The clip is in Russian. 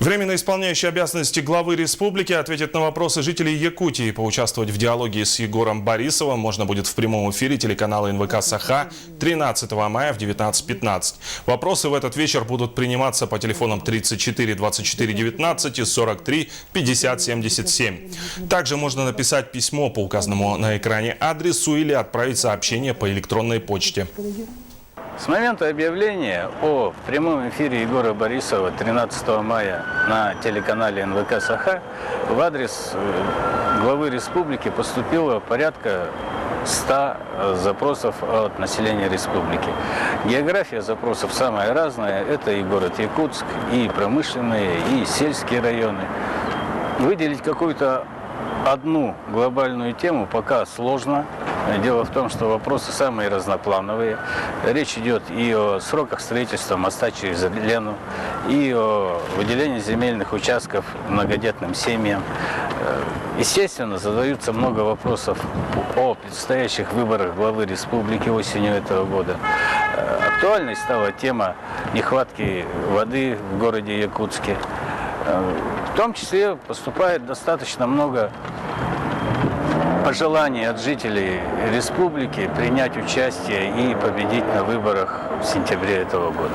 Временно исполняющий обязанности главы республики ответит на вопросы жителей Якутии. Поучаствовать в диалоге с Егором Борисовым можно будет в прямом эфире телеканала НВК «Саха» 13 мая в 19:15. Вопросы в этот вечер будут приниматься по телефонам 34 24 19 и 43 50 77. Также можно написать письмо по указанному на экране адресу или отправить сообщение по электронной почте. С момента объявления о прямом эфире Егора Борисова 13 мая на телеканале НВК «Саха» в адрес главы республики поступило порядка 100 запросов от населения республики. География запросов самая разная. Это и город Якутск, и промышленные, и сельские районы. Выделить какую-то одну глобальную тему пока сложно. Дело в том, что вопросы самые разноплановые. Речь идет и о сроках строительства моста через Лену, и о выделении земельных участков многодетным семьям. Естественно, задаются много вопросов о предстоящих выборах главы республики осенью этого года. Актуальной стала тема нехватки воды в городе Якутске. В том числе поступает достаточно много пожеланий от жителей республики принять участие и победить на выборах в сентябре этого года.